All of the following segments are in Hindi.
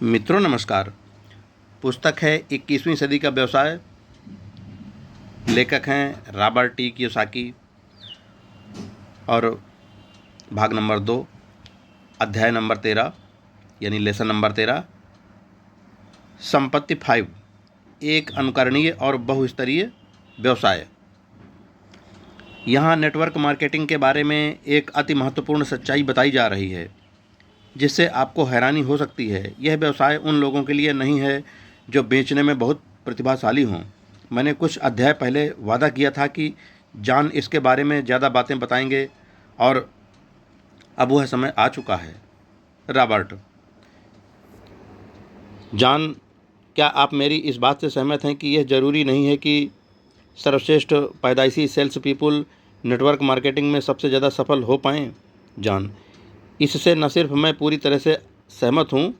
मित्रों नमस्कार। पुस्तक है 21वीं सदी का व्यवसाय। लेखक हैं रॉबर्ट टी कियोसाकी और भाग नंबर 2, अध्याय नंबर 13 यानी लेसन नंबर 13, संपत्ति 5, एक अनुकरणीय और बहुस्तरीय व्यवसाय। यहाँ नेटवर्क मार्केटिंग के बारे में एक अति महत्वपूर्ण सच्चाई बताई जा रही है जिससे आपको हैरानी हो सकती है। यह व्यवसाय उन लोगों के लिए नहीं है जो बेचने में बहुत प्रतिभाशाली हों। मैंने कुछ अध्याय पहले वादा किया था कि जॉन इसके बारे में ज़्यादा बातें बताएंगे और अब वह समय आ चुका है। रॉबर्ट: जॉन, क्या आप मेरी इस बात से सहमत हैं कि यह ज़रूरी नहीं है कि सर्वश्रेष्ठ पैदाइशी सेल्स पीपल नेटवर्क मार्केटिंग में सबसे ज़्यादा सफल हो पाएँ? जॉन: इससे न सिर्फ मैं पूरी तरह से सहमत हूँ,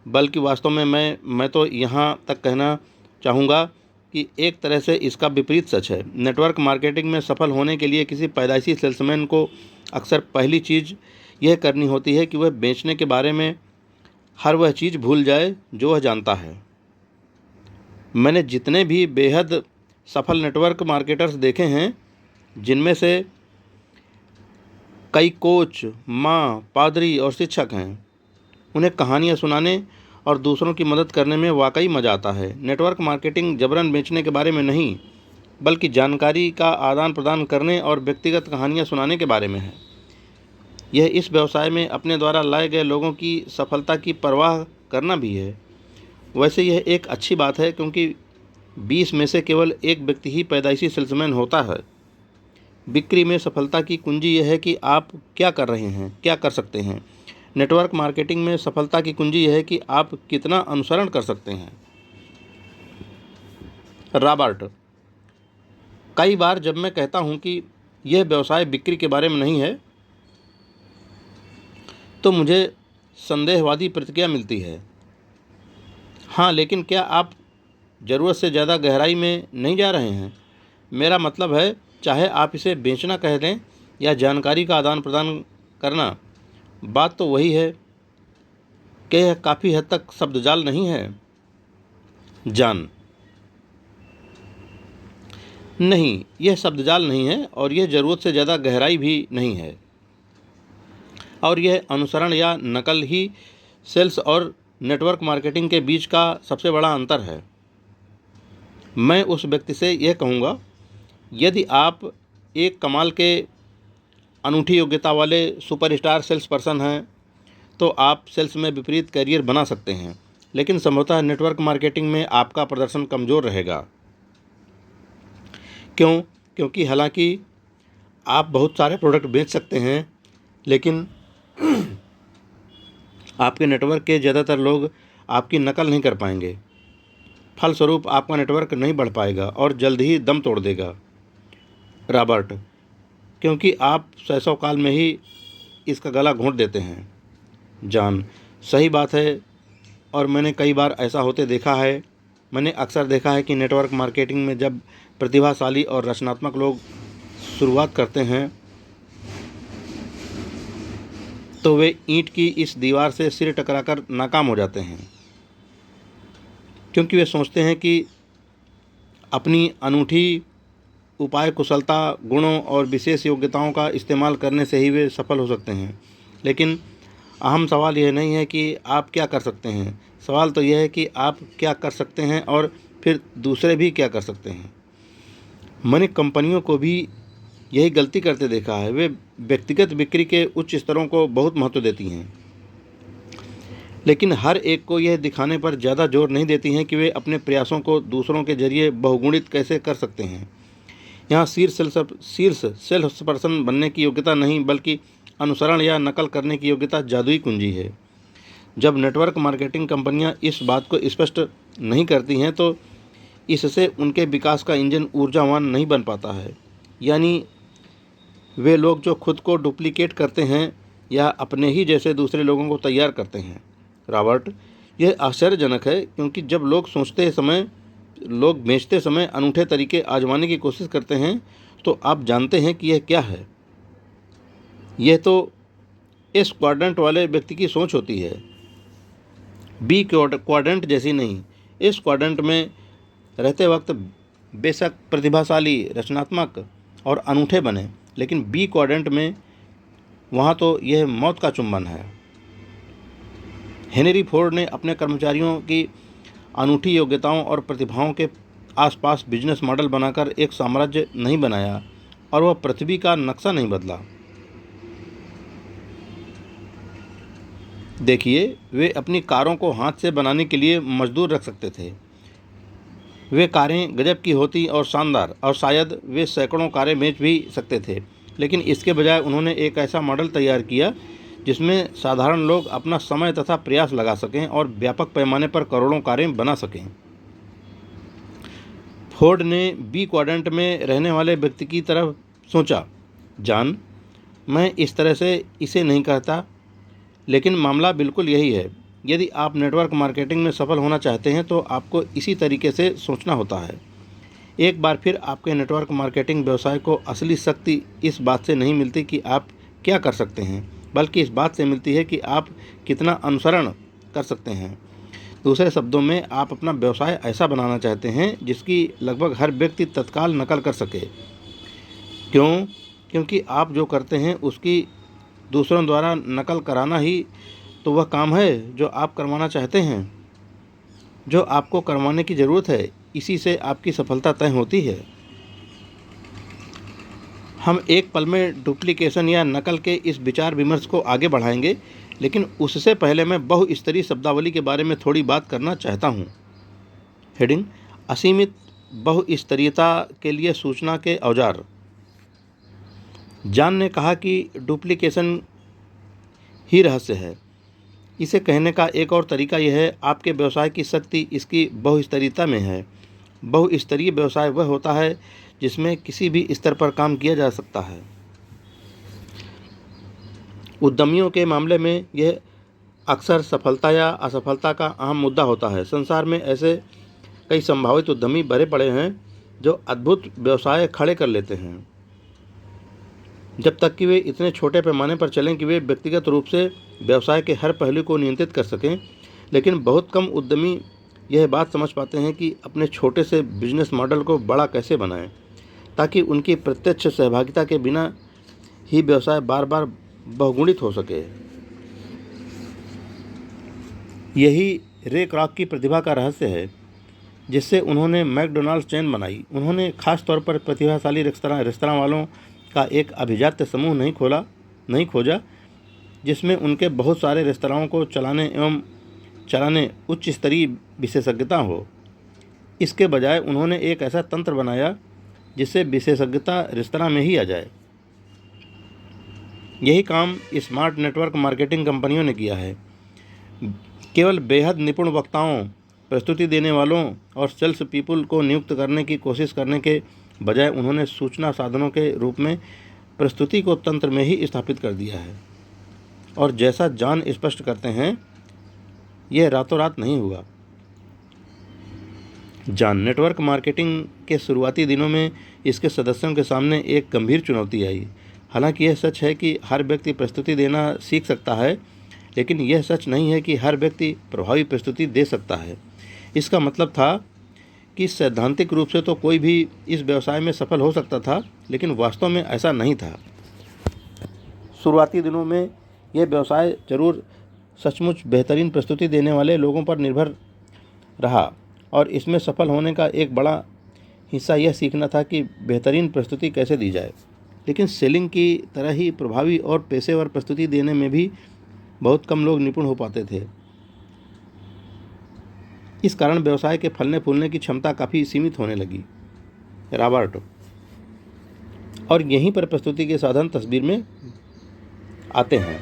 बल्कि वास्तव में मैं तो यहाँ तक कहना चाहूँगा कि एक तरह से इसका विपरीत सच है। नेटवर्क मार्केटिंग में सफल होने के लिए किसी पैदाइशी सेल्समैन को अक्सर पहली चीज़ यह करनी होती है कि वह बेचने के बारे में हर वह चीज़ भूल जाए जो वह जानता है। मैंने जितने भी बेहद सफल नेटवर्क मार्केटर्स देखे हैं, जिनमें से कई कोच, माँ, पादरी और शिक्षक हैं, उन्हें कहानियाँ सुनाने और दूसरों की मदद करने में वाकई मज़ा आता है। नेटवर्क मार्केटिंग जबरन बेचने के बारे में नहीं, बल्कि जानकारी का आदान प्रदान करने और व्यक्तिगत कहानियाँ सुनाने के बारे में है। यह इस व्यवसाय में अपने द्वारा लाए गए लोगों की सफलता की परवाह करना भी है। वैसे यह एक अच्छी बात है, क्योंकि 20 में से केवल एक व्यक्ति ही पैदाइशी सेल्समैन होता है। बिक्री में सफलता की कुंजी यह है कि आप क्या कर रहे हैं, क्या कर सकते हैं। नेटवर्क मार्केटिंग में सफलता की कुंजी यह है कि आप कितना अनुसरण कर सकते हैं। रॉबर्ट: कई बार जब मैं कहता हूं कि यह व्यवसाय बिक्री के बारे में नहीं है, तो मुझे संदेहवादी प्रतिक्रिया मिलती है। हाँ, लेकिन क्या आप ज़रूरत से ज़्यादा गहराई में नहीं जा रहे हैं? मेरा मतलब है, चाहे आप इसे बेचना कह दें या जानकारी का आदान प्रदान करना, बात तो वही है कि यह काफ़ी हद तक शब्दजाल नहीं है। जॉन: नहीं, यह शब्दजाल नहीं है और यह ज़रूरत से ज़्यादा गहराई भी नहीं है, और यह अनुसरण या नकल ही सेल्स और नेटवर्क मार्केटिंग के बीच का सबसे बड़ा अंतर है। मैं उस व्यक्ति से यह कहूँगा, यदि आप एक कमाल के अनूठी योग्यता वाले सुपरस्टार सेल्स पर्सन हैं, तो आप सेल्स में विपरीत करियर बना सकते हैं, लेकिन संभवतः नेटवर्क मार्केटिंग में आपका प्रदर्शन कमज़ोर रहेगा। क्यों? क्योंकि हालांकि आप बहुत सारे प्रोडक्ट बेच सकते हैं, लेकिन आपके नेटवर्क के ज़्यादातर लोग आपकी नकल नहीं कर पाएंगे। फलस्वरूप आपका नेटवर्क नहीं बढ़ पाएगा और जल्द ही दम तोड़ देगा। रॉबर्ट: क्योंकि आप सैसव काल में ही इसका गला घोंट देते हैं। जॉन: सही बात है, और मैंने कई बार ऐसा होते देखा है। मैंने अक्सर देखा है कि नेटवर्क मार्केटिंग में जब प्रतिभाशाली और रचनात्मक लोग शुरुआत करते हैं, तो वे ईंट की इस दीवार से सिर टकराकर नाकाम हो जाते हैं, क्योंकि वे सोचते हैं कि अपनी अनूठी उपाय कुशलता, गुणों और विशेष योग्यताओं का इस्तेमाल करने से ही वे सफल हो सकते हैं। लेकिन अहम सवाल यह नहीं है कि आप क्या कर सकते हैं, सवाल तो यह है कि आप क्या कर सकते हैं और फिर दूसरे भी क्या कर सकते हैं। मैंने कंपनियों को भी यही गलती करते देखा है। वे व्यक्तिगत बिक्री के उच्च स्तरों को बहुत महत्व देती हैं, लेकिन हर एक को यह दिखाने पर ज़्यादा जोर नहीं देती हैं कि वे अपने प्रयासों को दूसरों के जरिए बहुगुणित कैसे कर सकते हैं। यहाँ शीर्ष सेल्स पर्सन बनने की योग्यता नहीं, बल्कि अनुसरण या नकल करने की योग्यता जादुई कुंजी है। जब नेटवर्क मार्केटिंग कंपनियां इस बात को स्पष्ट नहीं करती हैं, तो इससे उनके विकास का इंजन ऊर्जावान नहीं बन पाता है। यानी वे लोग जो खुद को डुप्लीकेट करते हैं या अपने ही जैसे दूसरे लोगों को तैयार करते हैं। रॉबर्ट: यह आश्चर्यजनक है, क्योंकि जब लोग बेचते समय अनूठे तरीके आजमाने की कोशिश करते हैं, तो आप जानते हैं कि यह क्या है। यह तो इस क्वाड्रेंट वाले व्यक्ति की सोच होती है। बी क्वाड्रेंट जैसी नहीं। इस क्वाड्रेंट में रहते वक्त बेशक प्रतिभाशाली, रचनात्मक और अनूठे बने, लेकिन बी क्वाड्रेंट में वहाँ तो यह मौत का चुंबन है। हेनरी फोर्ड ने अपने कर्मचारियों की अनूठी योग्यताओं और प्रतिभाओं के आसपास बिजनेस मॉडल बनाकर एक साम्राज्य नहीं बनाया, और वह पृथ्वी का नक्शा नहीं बदला। देखिए, वे अपनी कारों को हाथ से बनाने के लिए मजदूर रख सकते थे। वे कारें गजब की होती और शानदार, और शायद वे सैकड़ों कारें बेच भी सकते थे, लेकिन इसके बजाय उन्होंने एक ऐसा मॉडल तैयार किया जिसमें साधारण लोग अपना समय तथा प्रयास लगा सकें और व्यापक पैमाने पर करोड़ों कारें बना सकें। फोर्ड ने बी क्वाड्रेंट में रहने वाले व्यक्ति की तरफ सोचा। जॉन, मैं इस तरह से इसे नहीं कहता, लेकिन मामला बिल्कुल यही है। यदि आप नेटवर्क मार्केटिंग में सफल होना चाहते हैं तो आपको इसी तरीके से सोचना होता है। एक बार फिर आपके नेटवर्क मार्केटिंग व्यवसाय को असली शक्ति इस बात से नहीं मिलती कि आप क्या कर सकते हैं, बल्कि इस बात से मिलती है कि आप कितना अनुसरण कर सकते हैं। दूसरे शब्दों में, आप अपना व्यवसाय ऐसा बनाना चाहते हैं जिसकी लगभग हर व्यक्ति तत्काल नकल कर सके। क्यों? क्योंकि आप जो करते हैं उसकी दूसरों द्वारा नकल कराना ही तो वह काम है जो आप करवाना चाहते हैं, जो आपको करवाने की ज़रूरत है। इसी से आपकी सफलता तय होती है। हम एक पल में डुप्लीकेशन या नकल के इस विचार विमर्श को आगे बढ़ाएंगे, लेकिन उससे पहले मैं बहुस्तरीय शब्दावली के बारे में थोड़ी बात करना चाहता हूँ। हेडिंग: असीमित बहुस्तरीयता के लिए सूचना के औजार। जॉन ने कहा कि डुप्लीकेशन ही रहस्य है। इसे कहने का एक और तरीका यह है, आपके व्यवसाय की शक्ति इसकी बहुस्तरीयता में है। बहुस्तरीय व्यवसाय वह होता है जिसमें किसी भी स्तर पर काम किया जा सकता है। उद्यमियों के मामले में यह अक्सर सफलता या असफलता का अहम मुद्दा होता है। संसार में ऐसे कई संभावित उद्यमी भरे पड़े हैं जो अद्भुत व्यवसाय खड़े कर लेते हैं, जब तक कि वे इतने छोटे पैमाने पर चलें कि वे व्यक्तिगत रूप से व्यवसाय के हर पहलू को नियंत्रित कर सकें। लेकिन बहुत कम उद्यमी यह बात समझ पाते हैं कि अपने छोटे से बिजनेस मॉडल को बड़ा कैसे बनाएं, ताकि उनकी प्रत्यक्ष सहभागिता के बिना ही व्यवसाय बार बार बहुगुणित हो सके। यही रे क्रॉक की प्रतिभा का रहस्य है, जिससे उन्होंने मैकडॉनल्ड्स चेन बनाई। उन्होंने खास तौर पर प्रतिभाशाली रेस्तरां वालों का एक अभिजात्य समूह नहीं खोजा जिसमें उनके बहुत सारे रेस्तराओं को चलाने उच्च स्तरीय विशेषज्ञता हो। इसके बजाय उन्होंने एक ऐसा तंत्र बनाया जिससे विशेषज्ञता रेस्तरां में ही आ जाए। यही काम स्मार्ट नेटवर्क मार्केटिंग कंपनियों ने किया है। केवल बेहद निपुण वक्ताओं, प्रस्तुति देने वालों और सेल्स पीपल को नियुक्त करने की कोशिश करने के बजाय उन्होंने सूचना साधनों के रूप में प्रस्तुति को तंत्र में ही स्थापित कर दिया है। और जैसा जॉन स्पष्ट करते हैं, यह रातों रात नहीं हुआ। जॉन, नेटवर्क मार्केटिंग के शुरुआती दिनों में इसके सदस्यों के सामने एक गंभीर चुनौती आई। हालांकि यह सच है कि हर व्यक्ति प्रस्तुति देना सीख सकता है, लेकिन यह सच नहीं है कि हर व्यक्ति प्रभावी प्रस्तुति दे सकता है। इसका मतलब था कि सैद्धांतिक रूप से तो कोई भी इस व्यवसाय में सफल हो सकता था, लेकिन वास्तव में ऐसा नहीं था। शुरुआती दिनों में यह व्यवसाय जरूर सचमुच बेहतरीन प्रस्तुति देने वाले लोगों पर निर्भर रहा, और इसमें सफल होने का एक बड़ा हिस्सा यह सीखना था कि बेहतरीन प्रस्तुति कैसे दी जाए। लेकिन सेलिंग की तरह ही प्रभावी और पेशेवर प्रस्तुति देने में भी बहुत कम लोग निपुण हो पाते थे। इस कारण व्यवसाय के फलने फूलने की क्षमता काफ़ी सीमित होने लगी। रॉबर्ट, और यहीं पर प्रस्तुति के साधन तस्वीर में आते हैं।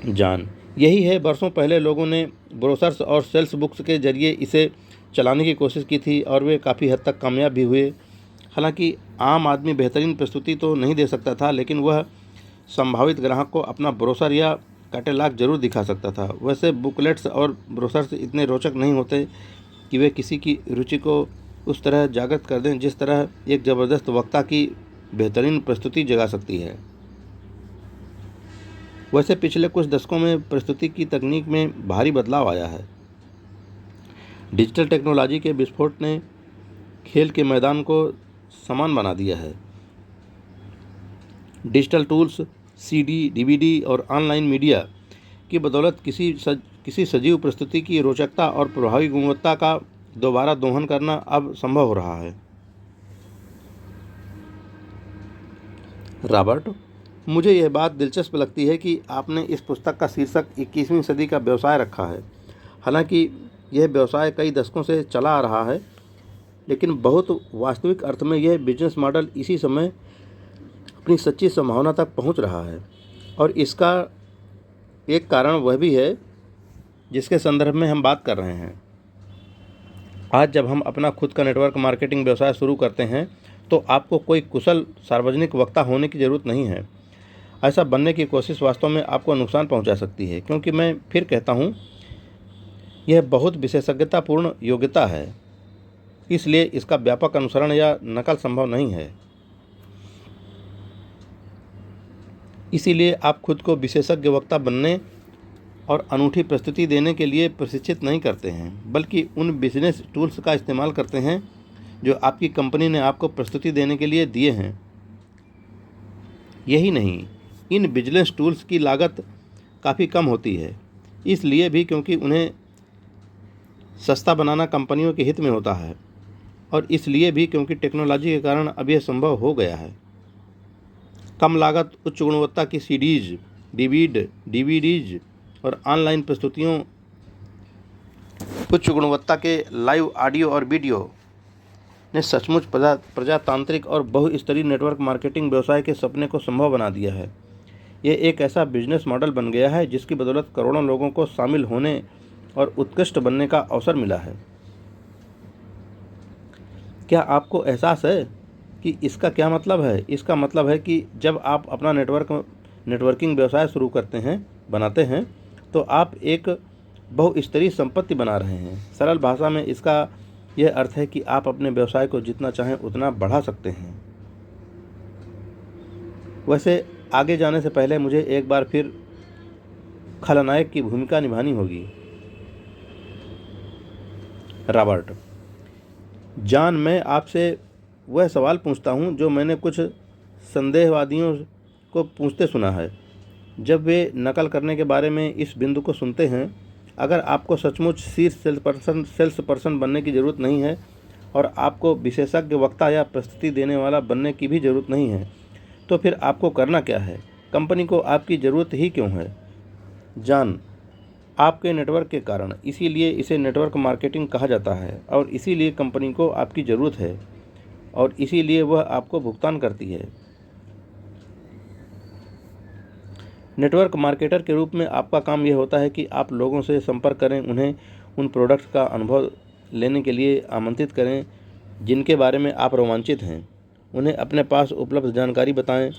जॉन, यही है, वर्षों पहले लोगों ने ब्रोशर्स और सेल्स बुक्स के जरिए इसे चलाने की कोशिश की थी और वे काफ़ी हद तक कामयाब भी हुए। हालांकि आम आदमी बेहतरीन प्रस्तुति तो नहीं दे सकता था, लेकिन वह संभावित ग्राहक को अपना ब्रोशर या कैटलॉग जरूर दिखा सकता था। वैसे बुकलेट्स और ब्रोशर्स इतने रोचक नहीं होते कि वे किसी की रुचि को उस तरह जागृत कर दें जिस तरह एक ज़बरदस्त वक्ता की बेहतरीन प्रस्तुति जगा सकती है। वैसे पिछले कुछ दशकों में प्रस्तुति की तकनीक में भारी बदलाव आया है। डिजिटल टेक्नोलॉजी के विस्फोट ने खेल के मैदान को समान बना दिया है। डिजिटल टूल्स, सीडी, डीवीडी और ऑनलाइन मीडिया की बदौलत किसी सजीव प्रस्तुति की रोचकता और प्रभावी गुणवत्ता का दोबारा दोहन करना अब संभव हो रहा है। रॉबर्ट, मुझे यह बात दिलचस्प लगती है कि आपने इस पुस्तक का शीर्षक 21वीं सदी का व्यवसाय रखा है। हालांकि यह व्यवसाय कई दशकों से चला आ रहा है, लेकिन बहुत वास्तविक अर्थ में यह बिजनेस मॉडल इसी समय अपनी सच्ची संभावना तक पहुंच रहा है। और इसका एक कारण वह भी है जिसके संदर्भ में हम बात कर रहे हैं। आज जब हम अपना खुद का नेटवर्क मार्केटिंग व्यवसाय शुरू करते हैं तो आपको कोई कुशल सार्वजनिक वक्ता होने की ज़रूरत नहीं है। ऐसा बनने की कोशिश वास्तव में आपको नुकसान पहुंचा सकती है, क्योंकि मैं फिर कहता हूं, यह बहुत विशेषज्ञतापूर्ण योग्यता है, इसलिए इसका व्यापक अनुसरण या नकल संभव नहीं है। इसीलिए आप खुद को विशेषज्ञ वक्ता बनने और अनूठी प्रस्तुति देने के लिए प्रशिक्षित नहीं करते हैं, बल्कि उन बिजनेस टूल्स का इस्तेमाल करते हैं जो आपकी कंपनी ने आपको प्रस्तुति देने के लिए दिए हैं। यही नहीं, इन बिजनेस टूल्स की लागत काफ़ी कम होती है, इसलिए भी क्योंकि उन्हें सस्ता बनाना कंपनियों के हित में होता है, और इसलिए भी क्योंकि टेक्नोलॉजी के कारण अब यह संभव हो गया है। कम लागत, उच्च गुणवत्ता की सीडीज, डीवीडीज और ऑनलाइन प्रस्तुतियों, उच्च गुणवत्ता के लाइव ऑडियो और वीडियो ने सचमुच प्रजातांत्रिक और बहुस्तरीय नेटवर्क मार्केटिंग व्यवसाय के सपने को संभव बना दिया है। यह एक ऐसा बिजनेस मॉडल बन गया है जिसकी बदौलत करोड़ों लोगों को शामिल होने और उत्कृष्ट बनने का अवसर मिला है। क्या आपको एहसास है कि इसका क्या मतलब है? इसका मतलब है कि जब आप अपना नेटवर्किंग व्यवसाय शुरू बनाते हैं तो आप एक बहुस्तरीय संपत्ति बना रहे हैं। सरल भाषा में इसका यह अर्थ है कि आप अपने व्यवसाय को जितना चाहें उतना बढ़ा सकते हैं। वैसे आगे जाने से पहले मुझे एक बार फिर खलनायक की भूमिका निभानी होगी। रॉबर्ट, जॉन, मैं आपसे वह सवाल पूछता हूँ जो मैंने कुछ संदेहवादियों को पूछते सुना है जब वे नकल करने के बारे में इस बिंदु को सुनते हैं। अगर आपको सचमुच शीर्ष सेल्स पर्सन बनने की ज़रूरत नहीं है और आपको विशेषज्ञ वक्ता या प्रस्तुति देने वाला बनने की भी ज़रूरत नहीं है, तो फिर आपको करना क्या है? कंपनी को आपकी ज़रूरत ही क्यों है? जॉन, आपके नेटवर्क के कारण, इसीलिए इसे नेटवर्क मार्केटिंग कहा जाता है, और इसीलिए कंपनी को आपकी ज़रूरत है, और इसीलिए वह आपको भुगतान करती है। नेटवर्क मार्केटर के रूप में आपका काम यह होता है कि आप लोगों से संपर्क करें, उन्हें उन प्रोडक्ट्स का अनुभव लेने के लिए आमंत्रित करें जिनके बारे में आप रोमांचित हैं, उन्हें अपने पास उपलब्ध जानकारी बताएं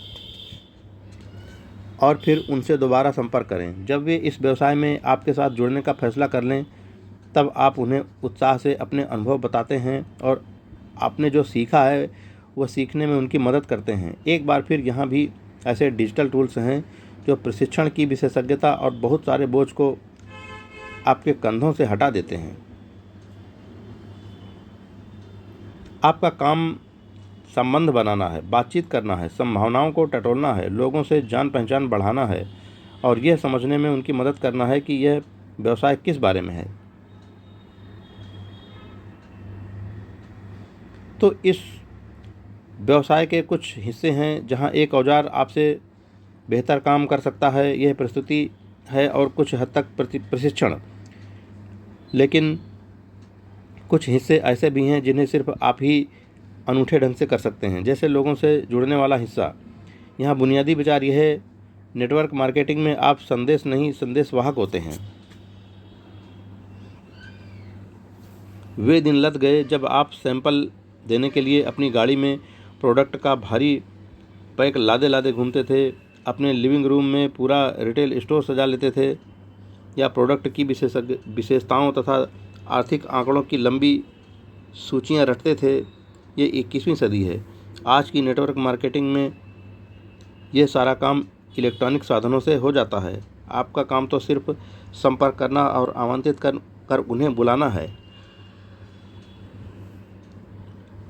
और फिर उनसे दोबारा संपर्क करें। जब वे इस व्यवसाय में आपके साथ जुड़ने का फैसला कर लें, तब आप उन्हें उत्साह से अपने अनुभव बताते हैं और आपने जो सीखा है वह सीखने में उनकी मदद करते हैं। एक बार फिर यहाँ भी ऐसे डिजिटल टूल्स हैं जो प्रशिक्षण की विशेषज्ञता और बहुत सारे बोझ को आपके कंधों से हटा देते हैं। आपका काम संबंध बनाना है, बातचीत करना है, संभावनाओं को टटोलना है, लोगों से जान पहचान बढ़ाना है और यह समझने में उनकी मदद करना है कि यह व्यवसाय किस बारे में है। तो इस व्यवसाय के कुछ हिस्से हैं जहां एक औजार आपसे बेहतर काम कर सकता है, यह प्रस्तुति है और कुछ हद तक प्रशिक्षण। लेकिन कुछ हिस्से ऐसे भी हैं जिन्हें सिर्फ आप ही अनूठे ढंग से कर सकते हैं, जैसे लोगों से जुड़ने वाला हिस्सा। यहाँ बुनियादी विचार यह है, नेटवर्क मार्केटिंग में आप संदेश नहीं, संदेशवाहक होते हैं। वे दिन लद गए जब आप सैंपल देने के लिए अपनी गाड़ी में प्रोडक्ट का भारी पैक लादे लादे घूमते थे, अपने लिविंग रूम में पूरा रिटेल स्टोर सजा लेते थे, या प्रोडक्ट की विशेषताओं तथा आर्थिक आंकड़ों की लंबी सूचियां रटते थे। ये 21वीं सदी है। आज की नेटवर्क मार्केटिंग में यह सारा काम इलेक्ट्रॉनिक साधनों से हो जाता है। आपका काम तो सिर्फ संपर्क करना और आमंत्रित कर उन्हें बुलाना है।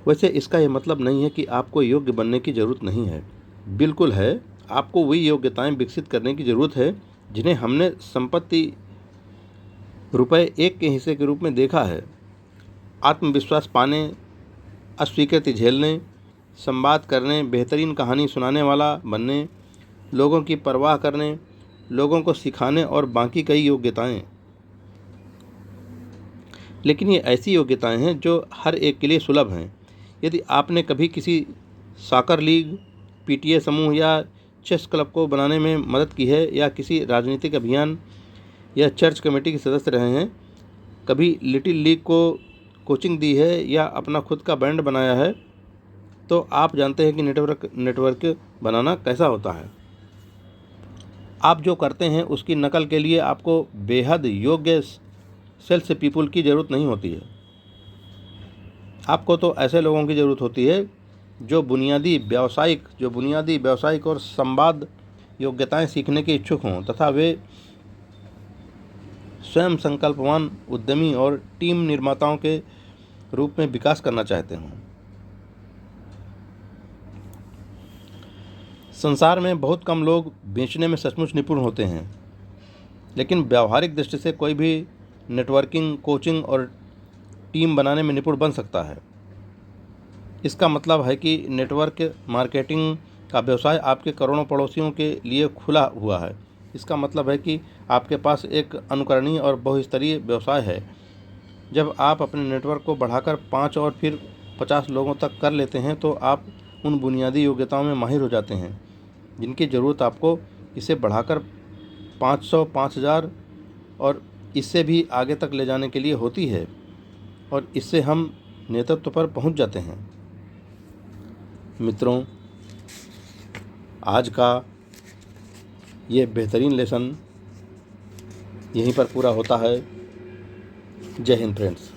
वैसे इसका ये मतलब नहीं है कि आपको योग्य बनने की ज़रूरत नहीं है। बिल्कुल है, आपको वही योग्यताएं विकसित करने की ज़रूरत है जिन्हें हमने संपत्ति रुपए 1 के हिस्से के रूप में देखा है। आत्मविश्वास पाने, अस्वीकृति झेलने, संवाद करने, बेहतरीन कहानी सुनाने वाला बनने, लोगों की परवाह करने, लोगों को सिखाने और बाकी कई योग्यताएं। लेकिन ये ऐसी योग्यताएं हैं जो हर एक के लिए सुलभ हैं। यदि आपने कभी किसी सॉकर लीग, पीटीए समूह या चेस क्लब को बनाने में मदद की है, या किसी राजनीतिक अभियान या चर्च कमेटी के सदस्य रहे हैं, कभी लिटिल लीग को कोचिंग दी है या अपना खुद का बैंड बनाया है, तो आप जानते हैं कि नेटवर्क बनाना कैसा होता है। आप जो करते हैं उसकी नकल के लिए आपको बेहद योग्य सेल्स पीपुल की ज़रूरत नहीं होती है। आपको तो ऐसे लोगों की ज़रूरत होती है जो बुनियादी व्यावसायिक और संवाद योग्यताएं सीखने के इच्छुक हों, तथा वे स्वयं संकल्पवान उद्यमी और टीम निर्माताओं के रूप में विकास करना चाहते हों। संसार में बहुत कम लोग बेचने में सचमुच निपुण होते हैं, लेकिन व्यावहारिक दृष्टि से कोई भी नेटवर्किंग, कोचिंग और टीम बनाने में निपुण बन सकता है। इसका मतलब है कि नेटवर्क मार्केटिंग का व्यवसाय आपके करोड़ों पड़ोसियों के लिए खुला हुआ है। इसका मतलब है कि आपके पास एक अनुकरणीय और बहुस्तरीय व्यवसाय है। जब आप अपने नेटवर्क को बढ़ाकर 5 और फिर 50 लोगों तक कर लेते हैं, तो आप उन बुनियादी योग्यताओं में माहिर हो जाते हैं जिनकी ज़रूरत आपको इसे बढ़ाकर 500, 5000 और इससे भी आगे तक ले जाने के लिए होती है, और इससे हम नेतृत्व पर पहुंच जाते हैं। मित्रों, आज का ये बेहतरीन लेसन यहीं पर पूरा होता है। जय हिंद फ्रेंड्स।